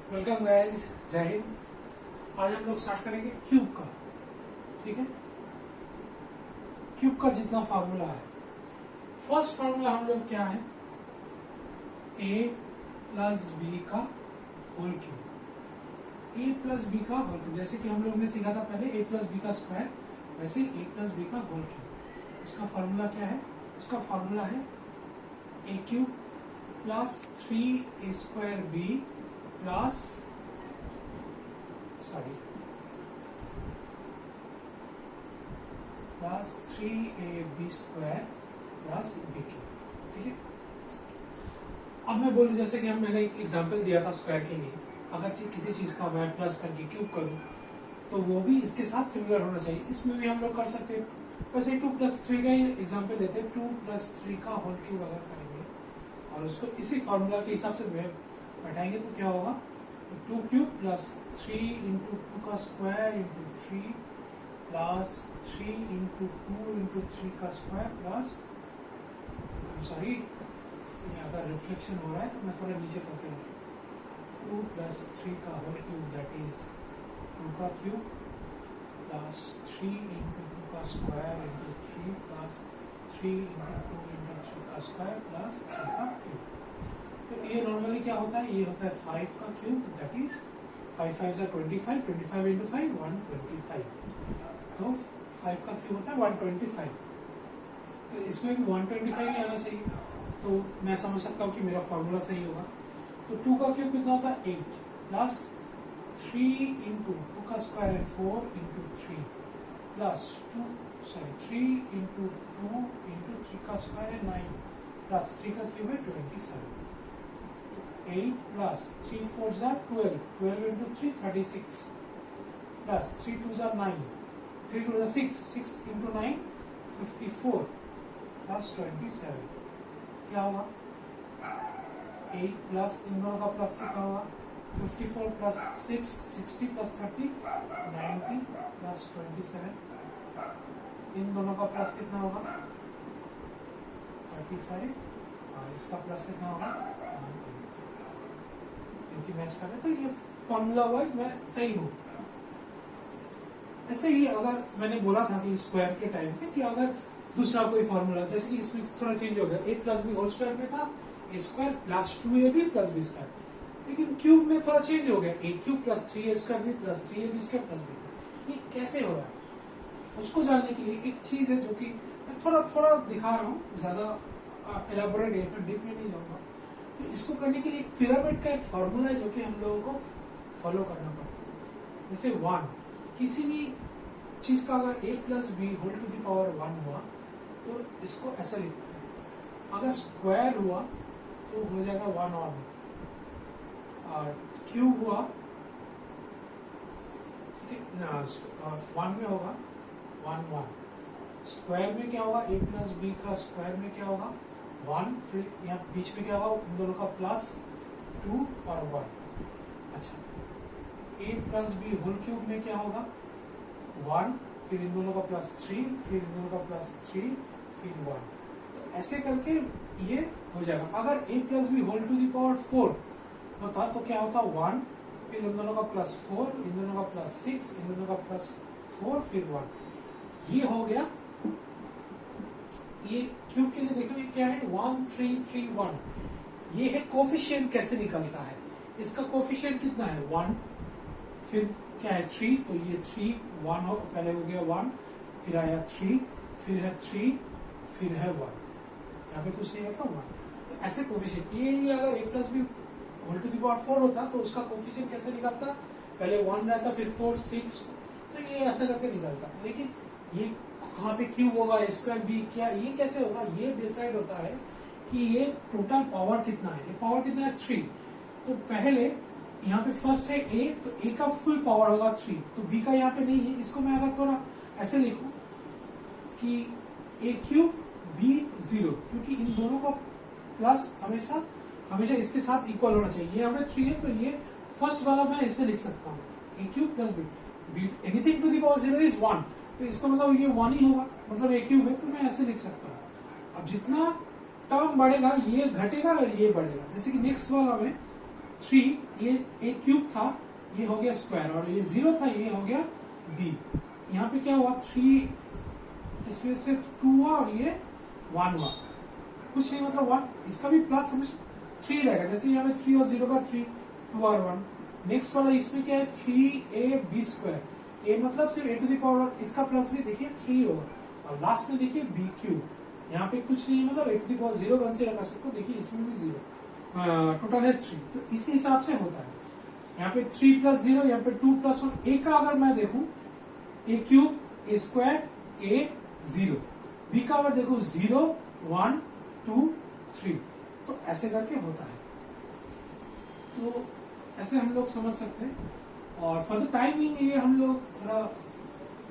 Welcome guys, जय हिंद। आज हम लोग स्टार्ट करेंगे क्यूब का। ठीक है, क्यूब का जितना फार्मूला है, फर्स्ट फार्मूला हम लोग क्या है, a प्लस बी का whole cube. a plus B का होल क्यूब, जैसे कि हम लोग ने सीखा था पहले a प्लस बी का स्क्वायर, वैसे ही a प्लस बी का होल क्यूब। उसका फार्मूला क्या है? उसका फार्मूला है a cube plus 3a square B plus plus 3ab square plus B cube. ठीक है, अब मैं बोलूं जैसे कि मैंने एक एग्जांपल दिया था स्क्वायर के लिए, अगर किसी चीज का मैं प्लस करके क्यूब करूं तो वो भी इसके साथ सिमिलर होना चाहिए। इसमें भी हम लोग कर सकते हैं, वैसे 2 + 3 का ही एग्जांपल देते हैं। 2 + 3 का होल क्यूब अगर करेंगे और उसको इसी फार्मूला के हिसाब से बैठाएंगे तो क्या होगा, 2 क्यूब प्लस 3 × 2 का स्क्वायर × 3 प्लस 3 × 2 × 3 का स्क्वायर प्लस, सॉरी ये अगर रिफ्लेक्शन हो रहा है तो मैं थोड़ा नीचे करके रखूँ, 2 + 3 का होल क्यूब दैट इज 2 का क्यूब प्लस 3 × 2 का स्क्वायर × 3 प्लस 3 × 2 × 3 का स्क्वायर प्लस 3 का क्यूब। तो ये नॉर्मली क्या होता है, ये होता है 5 का क्यूब दैट इज 5 5 = 25, 25 × 5 125, तो 5 का क्यूब होता है 125। तो इसमें भी 125 ही आना चाहिए, तो मैं समझ सकता हूँ कि मेरा फॉर्मूला सही होगा। तो 2 का क्यूब कितना होता है 8 प्लस 3 × 2 का स्क्वायर है 4 × 3 प्लस 3 × 2 × 3 का स्क्वायर है 9 प्लस 3 का क्यूब है 27। 8 प्लस 3 4 = 12, 12 × 3 36 प्लस 3 2 = 9, 3 2 = 6, 6 × 9 54 प्लस 27। क्या होगा 8 प्लस इन दोनों का प्लस कितना होगा, 54 प्लस 6 60 प्लस 30 90 प्लस 27। इन दोनों का प्लस कितना होगा 35, और इसका प्लस कितना होगा, क्योंकि मैच कर रहे तो ये फॉर्मूला वाइज मैं सही हूँ। ऐसे ही अगर मैंने बोला था कि स्क्वायर के टाइम पे कि अगर दूसरा कोई फॉर्मूला, जैसे कि इसमें थोड़ा चेंज हो गया, a + b होल स्क्वायर में था a square plus 2ab + b square, लेकिन क्यूब में थोड़ा चेंज हो गया, a cube plus 3a square b plus 3ab square plus b। ये कैसे हो रहा है उसको जानने के लिए एक चीज है जो कि मैं थोड़ा दिखा रहा हूँ, ज्यादा एलाबोरेट या फिर डीप में नहीं जाऊंगा। तो इसको करने के लिए एक पिरामिड का एक फॉर्मूला है जो कि हम लोगों को फॉलो करना पड़ता है। जैसे 1, किसी भी चीज का अगर a + b whole to the power 1 हुआ तो इसको ऐसा लिखते हैं, अगर स्क्वायर हुआ तो हो जाएगा 1 और क्यूब हुआ, ठीक है, 1 में होगा 1 1, स्क्वायर में क्या होगा, a + b का स्क्वायर में क्या होगा 1, फिर यहाँ बीच में क्या होगा, इन दोनों का प्लस 2 और 1। अच्छा, a + b होल क्यूब में क्या होगा 1, फिर इन दोनों का प्लस 3, फिर इन दोनों का प्लस 3, फिर 1। तो ऐसे करके ये हो जाएगा। अगर a + b whole to the power 4 होता तो क्या होता 1, फिर इन दोनों का प्लस 4, इन दोनों का प्लस 6, इन दोनों का प्लस 4, फिर 1। ये हो गया। ये क्यूब के लिए देखो, ये क्या है 1 3 3 1। ये है कोफिशिएंट कैसे निकलता है, इसका कोफिशिएंट कितना है 1, फिर क्या है 3, तो ये 3 1 हो, पहले हो गया 1, फिर आया 3, फिर है 3, फिर है 1, यहाँ पे कुछ नहीं होता 1। तो ऐसे कोफिशिएंट, ये अगर a + b whole to the power 4 होता तो उसका कोफिशिएंट कैसे निकलता, पहले 1 रहता, फिर 4 6, तो ये ऐसे करके निकलता। लेकिन ये कहाँ पे क्यूब होगा, स्क्वायर b क्या, ये कैसे होगा, ये डिसाइड होता है कि ये टोटल पावर कितना है। ये पावर कितना है 3, तो पहले यहाँ पे फर्स्ट है a, तो a का फुल पावर होगा 3, तो b का यहाँ पे नहीं है। इसको मैं अगर थोड़ा ऐसे लिखूं कि a³ b 0, क्योंकि इन दोनों का प्लस हमेशा इसके साथ इक्वल होना चाहिए। ये हमें 3 है, तो ये फर्स्ट वाला मैं इसे लिख सकता हूँ a³ + b, anything to the power 0 is 1, तो इसका मतलब ये 1 ही होगा, मतलब a³ है, तो मैं ऐसे लिख सकता हूँ। अब जितना टर्म बढ़ेगा ये घटेगा और ये बढ़ेगा। जैसे कि नेक्स्ट वाला में 3, ये ए क्यूब था, ये हो गया स्क्वायर, और ये 0 था, ये हो गया b। यहाँ पे क्या हुआ, 3 इसमें से 2 हुआ और ये 1 हुआ, कुछ नहीं मतलब 1। इसका भी प्लस हमेशा 3 रहेगा, जैसे यहाँ पे 3 और 0 का 3, 2 और 1। नेक्स्ट वाला इसमें क्या है, 3ab स्क्वायर, ए मतलब सिर्फ ए टू द पावर, इसका प्लस भी देखिए 3 होगा, और लास्ट में देखिए बी क्यूब, यहाँ पे कुछ नहीं मतलब ए टू द पावर 0 कंसीडर कर सकते हो, देखिए इसमें भी 0, टोटल है 3, तो इसी हिसाब से होता है। यहाँ पे 3 प्लस 0, यहाँ पे 2 प्लस 1, ए का अगर मैं देखूं, ए क्यूब, ए स्क्वायर, ए 0, बी का अगर देखो 0 1 2 3, तो ऐसे करके होता है। तो ऐसे हम लोग समझ सकते हैं, और फॉर द टाइमिंग ये हम लोग थोड़ा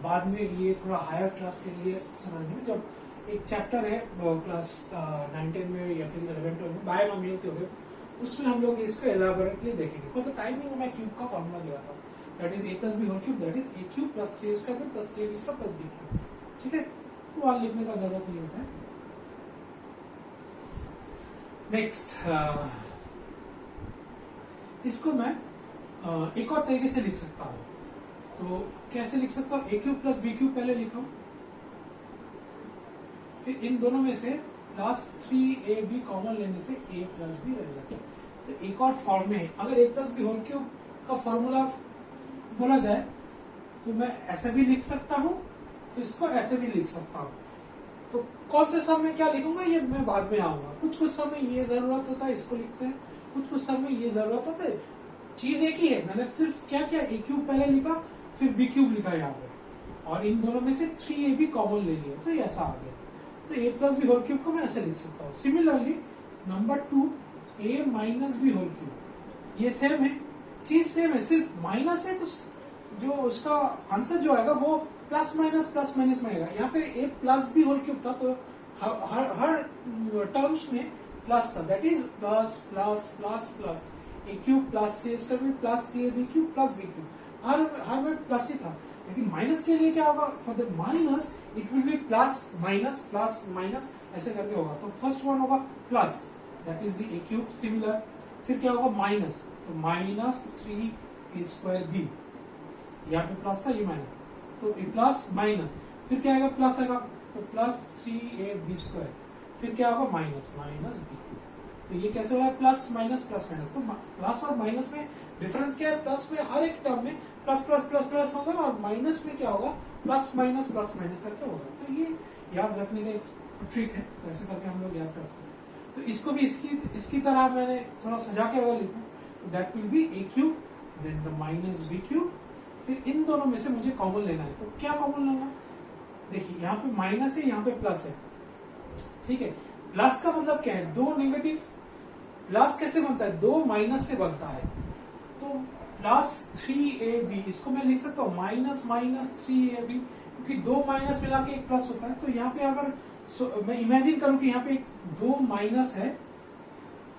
बाद में ये थोड़ा हायर क्लास के लिए समझने में, जब एक चैप्टर है क्लास 9-10 में या फिर 11-12 में बायनोमियल थ्योरम, उसमें हम लोग इसको एलाबोरेटली देखेंगे। फॉर द टाइमिंग मैं क्यूब का फॉर्मूला दिया था, that is a plus B whole cube, that is a cube plus 3 square plus 3b square plus b cube, ठीक है, वो वहां लिखने का जरूरत नहीं होता है। नेक्स्ट, इसको मैं एक और तरीके से लिख सकता हूं, तो कैसे लिख सकता हूं, a cube plus b cube पहले लिखा हूं, फिर इन दोनों में से प्लस 3ab कॉमन लेने से a प्लस b रह जाता है। तो एक और फॉर्म में, अगर a plus B whole cube का फॉर्मूला बोला जाए तो मैं ऐसे भी लिख सकता हूँ, इसको ऐसे भी लिख सकता हूँ। तो कौन से सम में क्या लिखूंगा ये मैं बाद में आऊंगा। कुछ समय ये जरूरत होता है, इसको लिखते हैं, कुछ समय ये जरूरत होता है, चीज एक ही है। मैंने सिर्फ क्या किया, ए क्यूब पहले लिखा, फिर बी क्यूब लिखा यहाँ पे, और इन दोनों में से 3ab कॉमन ले लिया, तो ये ऐसा आ गया। तो a plus B whole cube को मैं ऐसे लिख सकता हूँ। Similarly number 2, a minus B whole cube, ये सेम है, चीज सेम है, सिर्फ माइनस है, तो जो उसका आंसर जो आएगा वो प्लस माइनस में आएगा। यहाँ पे a plus B whole cube था, तो हर टर्म्स में प्लस था, that is plus plus plus plus, a cube plus c square plus 3ab cube plus B cube, हर में प्लस ही था। लेकिन माइनस के लिए क्या होगा, for the minus it will be plus minus ऐसे करके होगा। तो फर्स्ट वन होगा plus, that is the A cube. Similar फिर क्या होगा, माइनस, तो माइनस 3a स्क्वायर बी, यहाँ पे प्लस था, ये माइनस, तो ए प्लस माइनस, फिर क्या आएगा, प्लस आएगा, तो प्लस 3ab स्क्वायर, फिर क्या होगा, माइनस बी क्यूब। तो ये कैसे हो रहा है, प्लस माइनस। तो प्लस और माइनस में डिफरेंस क्या है, प्लस में हर एक टर्म में प्लस प्लस प्लस प्लस होगा, और माइनस में क्या होगा, प्लस माइनस करके होगा। तो ये याद रखने का एक ट्रिक है, तो ऐसे करके हम लोग याद कर सकते हैं। तो इसको भी इसकी तरह मैंने थोड़ा सजा के अगर लिखूं, तो that will be a cube then the minus B cube. फिर इन दोनों में से मुझे कॉमन लेना है, तो क्या कॉमन लेना, देखिए यहाँ पे माइनस है, यहाँ पे प्लस है, ठीक है। प्लस का मतलब क्या है, दो नेगेटिव, प्लस कैसे बनता है, दो माइनस से बनता है, तो प्लस 3ab, इसको मैं लिख सकता हूँ माइनस 3ab, क्योंकि दो माइनस मिला के एक प्लस होता है। तो यहाँ पे अगर मैं इमेजिन करूं कि यहाँ पे दो माइनस है,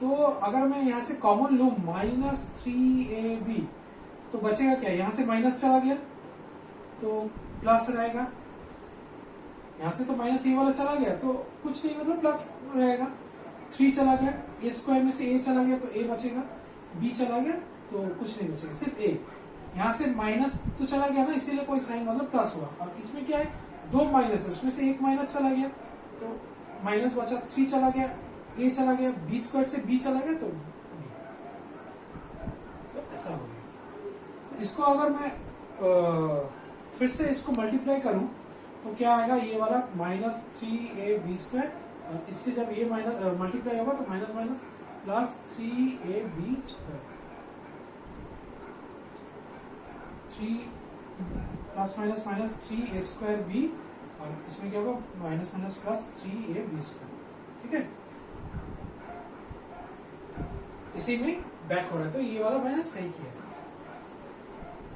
तो अगर मैं यहाँ से कॉमन लूं माइनस 3ab, तो बचेगा क्या, यहाँ से माइनस चला गया तो प्लस रहेगा, यहाँ से तो माइनस ए वाला चला गया तो कुछ नहीं, मतलब प्लस रहेगा। 3 चला गया, ए स्क्वायर में से ए चला गया तो ए बचेगा, बी चला गया तो कुछ नहीं बचेगा, सिर्फ ए। यहाँ से माइनस तो चला गया ना, इसीलिए कोई साइन मतलब प्लस हुआ। और इसमें क्या है, दो माइनस है, उसमें से एक माइनस चला गया तो माइनस बचा, 3 चला गया, ए चला गया, बी स्क्वायर से बी चला गया तो ऐसा हो गया। तो इसको अगर मैं फिर से इसको मल्टीप्लाई करूं तो क्या आएगा, ये वाला माइनस 3ab स्क्वायर, इससे जब ये माइनस मल्टीप्लाई होगा तो minus minus plus 3ab square, 3 plus minus minus 3a square B, और इसमें क्या होगा, minus minus plus 3ab square, ठीक है। इसी में बैक हो रहा है, तो ये वाला मैंने सही किया।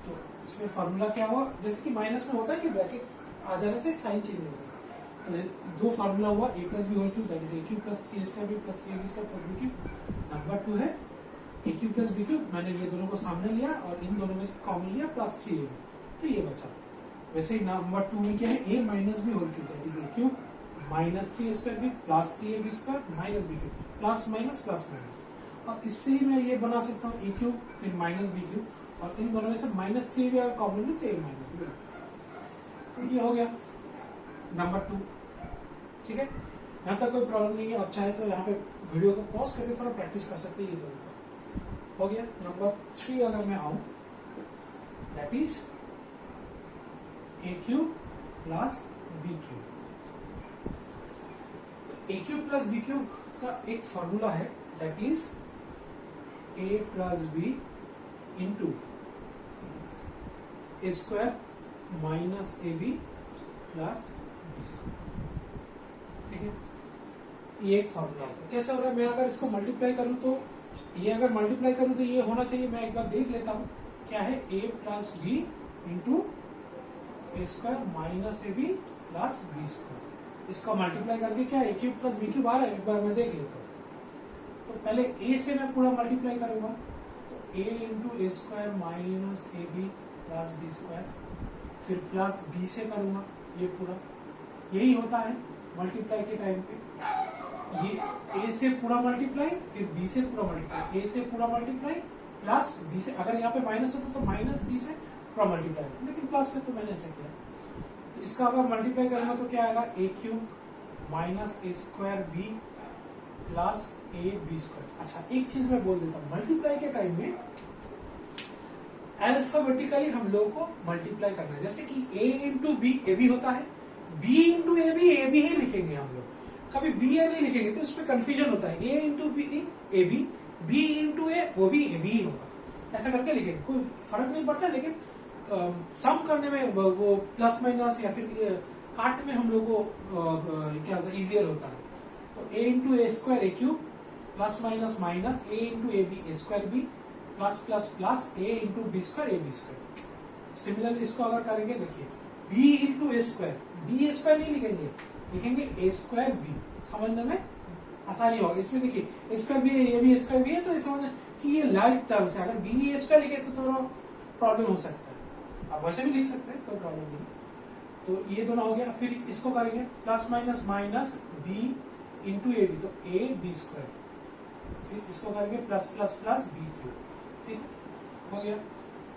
तो इसमें फॉर्मूला क्या हुआ, जैसे कि माइनस में होता है कि ब्रैकेट आ जाने से एक साइन चेंज होगा। तो दो फार्मूला हुआ, a plus B whole cube, that is A cube plus 3a square B plus 3ab square plus B cube. Number 2 है a cube plus B cube, मैंने ये दोनों को सामने लिया और इन दोनों में से कॉमन लिया प्लस 3ab, तो ये बचा। वैसे ही नंबर 2 में क्या है, a minus B whole cube, that is A cube minus 3a square B plus 3ab square minus B cube, plus minus. अब इससे ही मैं ये बना सकता हूँ ए क्यूब फिर माइनस बी क्यूब, और इन दोनों में से -3 भी अगर कॉमन ली तो ए माइनस बी। तो ये हो गया नंबर 2। ठीक है, यहाँ तक कोई प्रॉब्लम नहीं है। आप चाहे तो यहाँ पे वीडियो को पॉज करके थोड़ा प्रैक्टिस कर सकते हैं। ये दोनों का हो गया। नंबर 3 अगर मैं आऊँ, that is A cube plus B cube. तो A cube plus B cube का एक फॉर्मूला है, that is A plus B into A square minus A B plus B square. ठीक है, ये एक फॉर्मूला होगा। कैसे हो रहा है, मैं अगर इसको मल्टीप्लाई करूं तो ये अगर मल्टीप्लाई करूं तो ये होना चाहिए, मैं एक बार देख लेता हूं क्या है, a plus B into A square minus A B plus B square. इसका मल्टीप्लाई करके क्या a cube plus B cube आ रहा है, एक बार मैं देख लेता हूँ। तो पहले ए से मैं पूरा मल्टीप्लाई करूंगा, तो a into A square minus A B plus B square, फिर प्लस बी से करूंगा ये पूरा। यही होता है मल्टीप्लाई के टाइम पे, ये ए से पूरा मल्टीप्लाई फिर बी से पूरा मल्टीप्लाई, ए से पूरा मल्टीप्लाई प्लस बी से, अगर यहाँ पे माइनस होता तो माइनस बी से पूरा मल्टीप्लाई, लेकिन प्लस से तो मैंने ऐसे किया। तो इसका अगर मल्टीप्लाई करूंगा तो क्या आएगा, a cube minus A square B plus A B square. अच्छा, एक चीज मैं बोल देता हूँ, मल्टीप्लाई के टाइम में अल्फाबेटिकली हम लोग को मल्टीप्लाई करना है। जैसे कि ए इंटू बी ए बी होता है, बी इंटू ए बी ही लिखेंगे हम लोग, कभी बी ए नहीं लिखेंगे, तो उसमें कंफ्यूजन होता है। A into b a b into a वो भी ए बी ही होगा, ऐसा करके लिखेंगे, कोई फर्क नहीं पड़ता। लेकिन सम करने में वो प्लस माइनस या फिर काट में हम लोग को क्या होता है, इजियर होता है। तो a into A square a cube plus minus minus a into A b a square B plus plus plus a into b square a B square. Similarly इसको अगर करेंगे, देखिए b into A square, b a square नहीं लिखेंगे, लिखेंगे ए square B, समझने में आसानी होगा। इसमें देखिए ए स्क्वायर बी है, ये भी ए स्क्वायर बी है, तो समझ कि ये लाइट टर्म्स है। अगर बी ए स्क्वायर लिखे तो थोड़ा प्रॉब्लम हो सकता है, आप वैसे भी लिख सकते हैं, कोई प्रॉब्लम नहीं। तो ये दोनों हो गया, फिर इसको करेंगे plus minus minus B into ए बी, तो ए बी स्क्वायर, फिर इसको करेंगे plus plus plus B cube. ठीक है, हो गया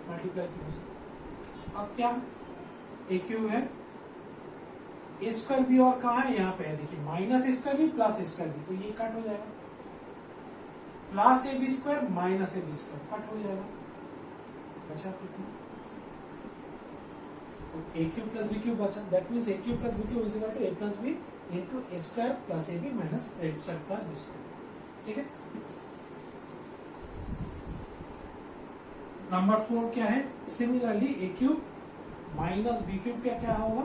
मल्टीप्लाई से। अब क्या, ए क्यूब है, ए स्क्वायर बी और कहाँ है, यहाँ पे है, देखिए minus A square B plus A square B, तो ये कट हो जाएगा, plus A B square minus A B square cut हो जाएगा, बचा कितना, तो A cube plus B cube बचा। That means A cube plus B cube is equal to A plus B into A square plus A B minus A square plus B square. ठीक है, number 4 क्या है, similarly ए cube minus B cube क्या क्या होगा,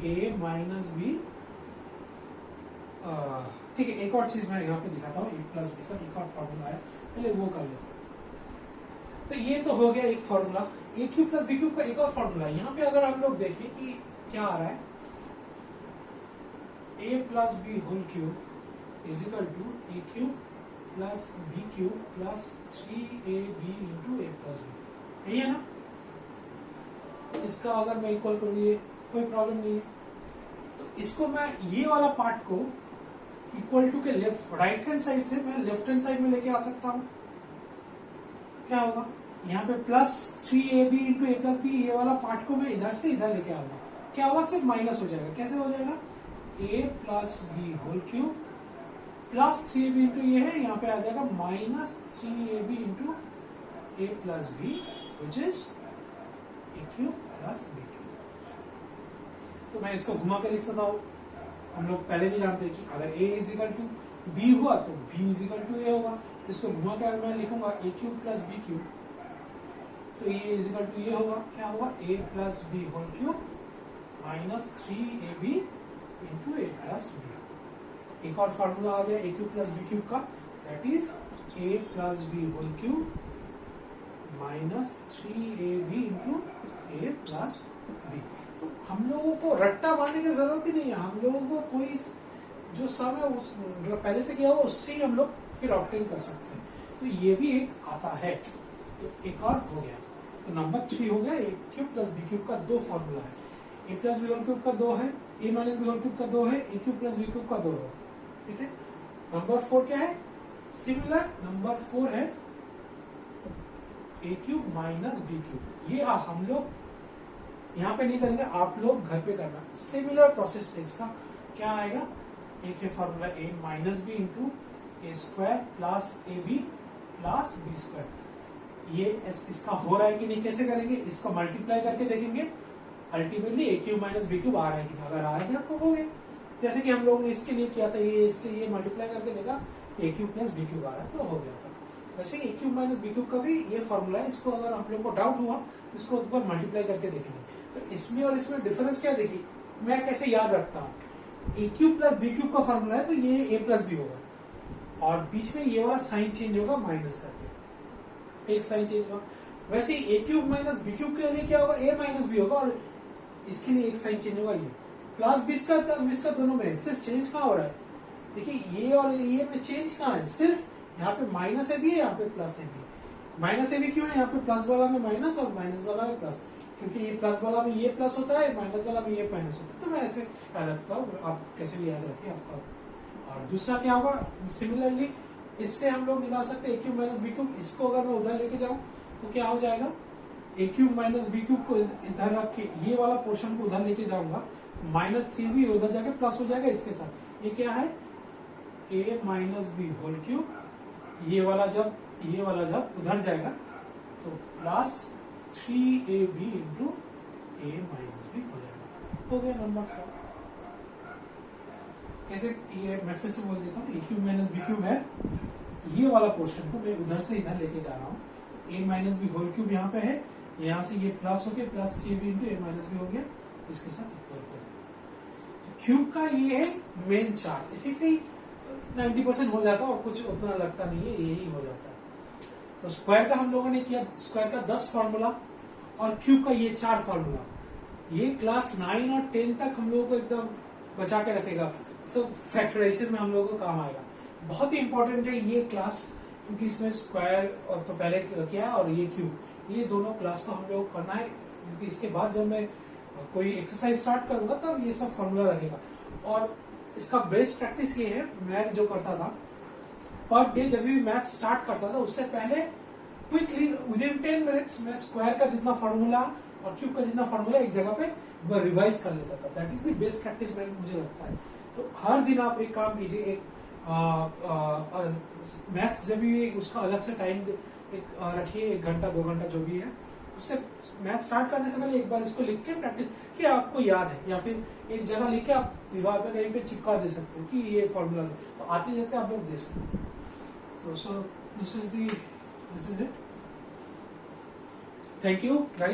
ए minus B. ठीक है, एक और चीज मैं यहाँ पे दिखाता हूँ, ए प्लस बी का एक और फॉर्मूला है, पहले वो कर लेते हैं। तो ये तो हो गया एक फॉर्मूला, ए क्यूब प्लस बी क्यूब का एक और फॉर्मूला है। यहाँ पे अगर हम लोग देखें कि क्या आ रहा है, a plus B whole cube is equal to a cube plus B cube plus 3ab into a plus b, यही है ना। इसका अगर मैं इक्वल करूँ, ये कोई प्रॉब्लम नहीं है। तो इसको मैं ये वाला पार्ट को इक्वल टू के लेफ्ट राइट हैंड साइड से मैं लेफ्ट हैंड साइड में लेके आ सकता हूँ। क्या होगा, यहाँ पे plus 3ab into a plus B, ये वाला पार्ट को मैं इधर से इधर लेके आऊंगा, क्या होगा, सिर्फ माइनस हो जाएगा। कैसे हो जाएगा, a plus B whole cube plus 3ab into ये है, यहाँ पे आ जाएगा minus 3ab into a plus b which is A cube plus B cube. तो मैं इसको घुमा के लिख सकता हूँ। हम लोग पहले भी जानते हैं कि अगर a is equal to b हुआ तो b is equal to a होगा। इसको घुमा के मैं लिखूंगा a cube plus B cube, तो ये इज इक्वल टू ये होगा, क्या होगा, a plus B whole cube minus 3ab into a plus b. एक और फॉर्मूला आ गया a cube plus B cube का, that is A plus B whole cube minus 3ab into a plus B. तो हम लोगों को रट्टा मारने की जरूरत ही नहीं है, हम लोगों को कोई जो सम है उस मतलब पहले से किया हो उससे ही हम लोग फिर ऑब्टेन कर सकते हैं। तो ये भी एक आता है। तो एक और हो गया, तो नंबर 3 हो गया, a cube plus B cube का 2 फॉर्मूला है। A plus B whole cube का 2 है, a minus B whole cube का 2 है, a cube plus B cube का 2 है। ठीक है, नंबर 4 क्या है, सिमिलर नंबर 4 है a cube minus B cube. ये हम लोग यहाँ पे नहीं करेंगे, आप लोग घर पे करना। सिमिलर प्रोसेस से इसका क्या आएगा, ए के formula A minus B into A square plus A B plus B square. ये इसका हो रहा है कि नहीं, कैसे करेंगे, इसको मल्टीप्लाई करके देखेंगे अल्टीमेटली ए क्यूब माइनस बी क्यूब आ रहा है कि नहीं। अगर आ रहा है तो हो गया, जैसे कि हम लोगों ने इसके लिए किया था, ये इससे ये मल्टीप्लाई करके देगा ए क्यूब प्लस बी क्यूब आ रहा है तो हो गया था। वैसे ए क्यूब माइनस बी क्यूब का भी ये फॉर्मूला है, इसको अगर आप लोग को डाउट हुआ इसको एक बार मल्टीप्लाई करके देखेंगे। तो इसमें और इसमें डिफरेंस क्या देखिए, मैं कैसे याद रखता हूँ, a cube plus B cube का फॉर्मूला है तो ये ए प्लस बी होगा और बीच में ये वाला साइन चेंज होगा माइनस करके, एक साइन चेंज होगा। वैसे ए क्यूब माइनस बी क्यूब के लिए क्या होगा, ए माइनस बी होगा और इसके लिए एक साइन चेंज होगा, ये प्लस बी स्क्वायर दोनों में सिर्फ चेंज कहाँ हो रहा है, देखिए ये और ये में चेंज कहाँ है, सिर्फ यहाँ पे माइनस ए बी है, यहाँ पे प्लस ए बी। माइनस ए बी क्यों है, यहाँ पे प्लस वाला में माइनस और माइनस वाला में प्लस, क्योंकि ये प्लस वाला में ये प्लस होता है, माइनस वाला में ये माइनस होता है। तो मैं ऐसे याद रखता हूँ, आप कैसे भी याद रखिए आपका। और दूसरा क्या होगा, सिमिलरली इससे हम लोग निकाल सकते हैं ए क्यूब माइनस बी क्यूब। इसको अगर मैं उधर लेके जाऊँ तो क्या हो जाएगा, ए क्यूब माइनस बी क्यूब को इधर रख के ये वाला पोर्शन को उधर लेके जाऊंगा, माइनस 3 भी उधर जाके प्लस हो जाएगा इसके साथ। ये क्या है, a minus B whole cube, ये वाला जब उधर जाएगा तो प्लस 3ab इंटू ए माइनस बी हो जाएगा, हो गया नंबर 4। कैसे, ये मैं फिर से बोल देता हूँ, a cube minus B cube है, ये वाला पोर्शन को मैं उधर से इधर लेके जा रहा हूँ, तो ए माइनस बी होल क्यूब यहाँ पे है, यहाँ से ये प्लस हो गया, प्लस 3ab इंटू ए माइनस बी हो गया, इसके साथ इक्वल कर। तो क्यूब का ये है मेन चार्ट, इसी से ही 90% हो जाता है और कुछ उतना लगता नहीं है, यही हो जाता है। तो स्क्वायर का हम लोगों ने किया, स्क्वायर का 10 फॉर्मूला और क्यूब का ये 4 फॉर्मूला। ये क्लास 9 और 10 तक हम लोगों को एकदम बचा के रखेगा, सब फैक्टराइजेशन में हम लोगों को काम आएगा। बहुत ही इंपॉर्टेंट है ये क्लास, क्योंकि इसमें स्क्वायर और तो पहले किया और ये क्यूब, ये दोनों क्लास को हम लोग करना है, क्योंकि इसके बाद जब मैं कोई एक्सरसाइज स्टार्ट करूंगा तब ये सब फॉर्मूला लगेगा। और इसका बेस्ट प्रैक्टिस ये है, मैं जो करता था पर डे जब भी मैथ स्टार्ट करता था उससे पहले क्विकली विदिन 10 मिनट्स मैं स्क्वायर का जितना फॉर्मूला और क्यूब का जितना फॉर्मूला एक जगह पे रिवाइज कर लेता था। That is the best practice मुझे लगता है। तो हर दिन आप एक काम कीजिए, एक मैथ्स जब भी उसका अलग से टाइम रखिए, 1 घंटा 2 घंटा जो भी है, उससे मैथ स्टार्ट करने से पहले एक बार इसको लिख के प्रैक्टिस कि आपको याद है, या फिर एक जगह लिख के आप दीवार पे कहीं पे चिपका दे सकते हो कि ये फॉर्मूला, तो आते जाते आप लोग दे सकते हो। तो so this is it. Thank you guys.